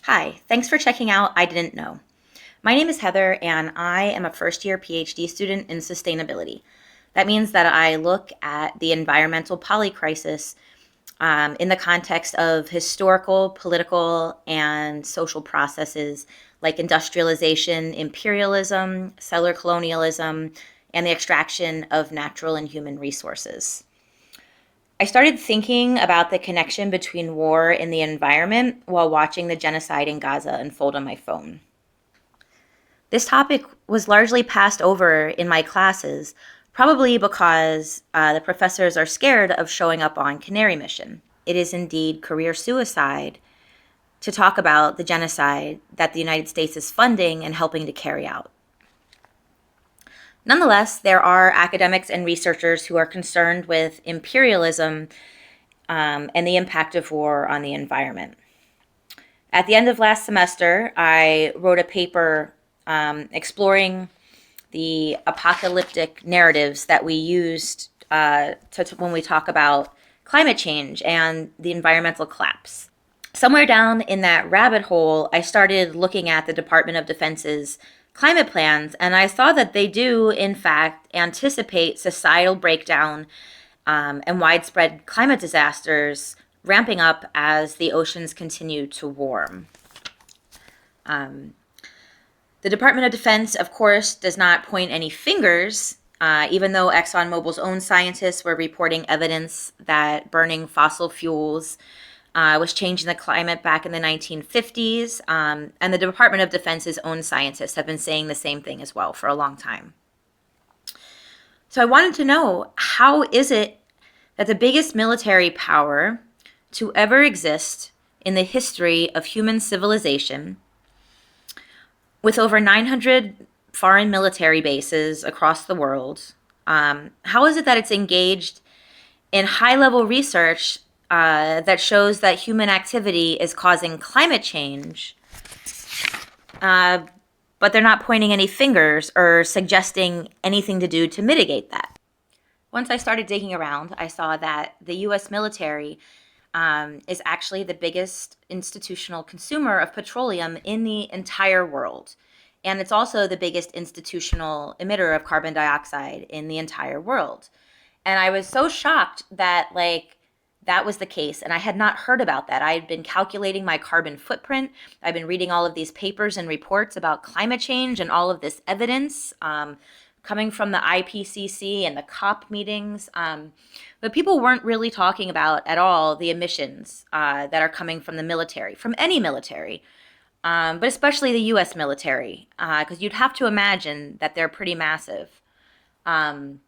Hi, thanks for checking out I Didn't Know. My name is Heather, and I am a first-year PhD student in sustainability. That means that I look at the environmental polycrisis in the context of historical, political, and social processes like industrialization, imperialism, settler colonialism, and the extraction of natural and human resources. I started thinking about the connection between war and the environment while watching the genocide in Gaza unfold on my phone. This topic was largely passed over in my classes, probably because the professors are scared of showing up on Canary Mission. It is indeed career suicide to talk about the genocide that the United States is funding and helping to carry out. Nonetheless, there are academics and researchers who are concerned with imperialism and the impact of war on the environment. At the end of last semester, I wrote a paper exploring the apocalyptic narratives that we used when we talk about climate change and the environmental collapse. Somewhere down in that rabbit hole, I started looking at the Department of Defense's climate plans, and I saw that they do, in fact, anticipate societal breakdown and widespread climate disasters ramping up as the oceans continue to warm. The Department of Defense, of course, does not point any fingers, even though ExxonMobil's own scientists were reporting evidence that burning fossil fuels was changing the climate back in the 1950s. And the Department of Defense's own scientists have been saying the same thing as well for a long time. So I wanted to know, how is it that the biggest military power to ever exist in the history of human civilization, with over 900 foreign military bases across the world, how is it that it's engaged in high-level research that shows that human activity is causing climate change, but they're not pointing any fingers or suggesting anything to do to mitigate that? Once I started digging around, I saw that the U.S. military is actually the biggest institutional consumer of petroleum in the entire world. And it's also the biggest institutional emitter of carbon dioxide in the entire world. And I was so shocked that that was the case, and I had not heard about that. I had been calculating my carbon footprint. I've been reading all of these papers and reports about climate change and all of this evidence coming from the IPCC and the COP meetings. But people weren't really talking about at all the emissions that are coming from the military, from any military, but especially the U.S. military, because you'd have to imagine that they're pretty massive. And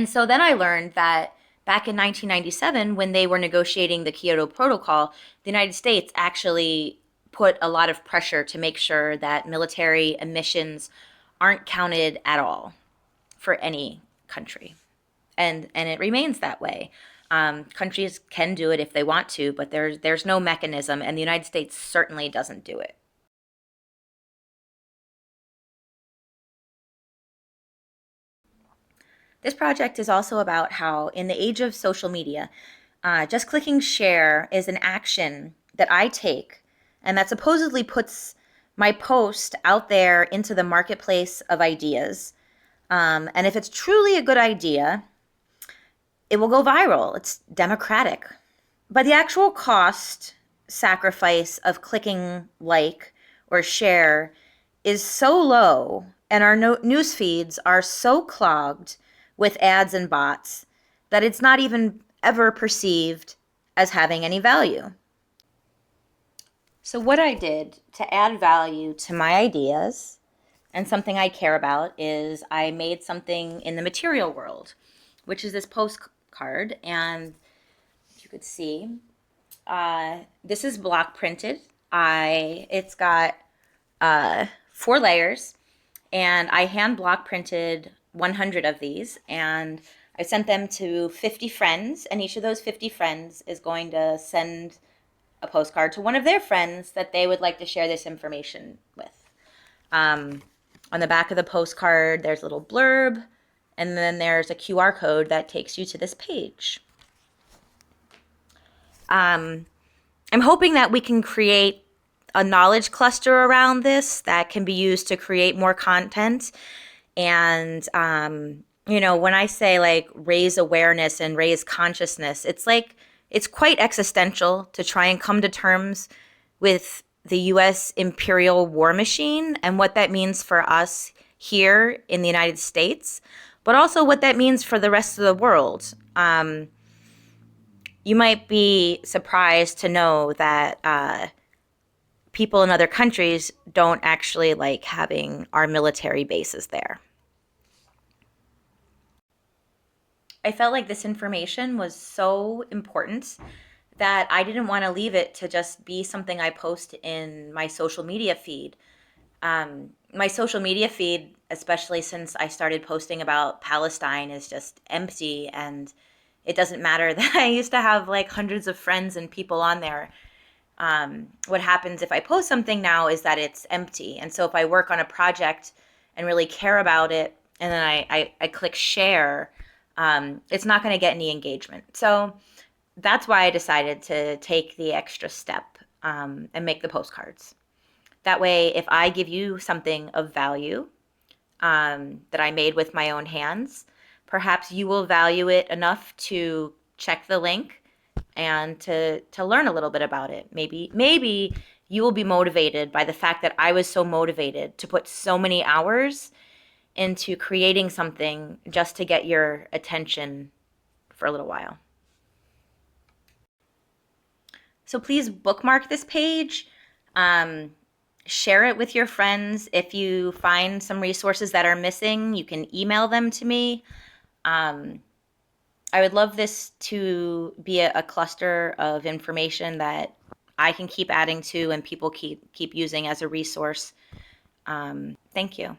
so then I learned that back in 1997, when they were negotiating the Kyoto Protocol, the United States actually put a lot of pressure to make sure that military emissions aren't counted at all for any country. And it remains that way. Countries can do it if they want to, but there's no mechanism, and the United States certainly doesn't do it. This project is also about how, in the age of social media, just clicking share is an action that I take and that supposedly puts my post out there into the marketplace of ideas. And if it's truly a good idea, it will go viral. It's democratic. But the actual cost sacrifice of clicking like or share is so low, and our news feeds are so clogged with ads and bots that it's not even ever perceived as having any value. So what I did to add value to my ideas and something I care about is I made something in the material world, which is this postcard. And if you could see, this is block printed. It's got 4 layers, and I hand block printed 100 of these, and I sent them to 50 friends, and each of those 50 friends is going to send a postcard to one of their friends that they would like to share this information with. On the back of the postcard, there's a little blurb, and then there's a QR code that takes you to this page. I'm hoping that we can create a knowledge cluster around this that can be used to create more content. And, when I say like raise awareness and raise consciousness, it's like it's quite existential to try and come to terms with the US imperial war machine and what that means for us here in the United States, but also what that means for the rest of the world. You might be surprised to know that people in other countries don't actually like having our military bases there. I felt like this information was so important that I didn't want to leave it to just be something I post in my social media feed. My social media feed, especially since I started posting about Palestine, is just empty, and it doesn't matter that I used to have like hundreds of friends and people on there. What happens if I post something now is that it's empty. And so if I work on a project and really care about it, and then I click share, it's not going to get any engagement. So that's why I decided to take the extra step and make the postcards. That way, if I give you something of value that I made with my own hands, perhaps you will value it enough to check the link and to learn a little bit about it. Maybe you will be motivated by the fact that I was so motivated to put so many hours into creating something just to get your attention for a little while. So please bookmark this page. Share it with your friends. If you find some resources that are missing, you can email them to me. I would love this to be a cluster of information that I can keep adding to and people keep using as a resource. Thank you.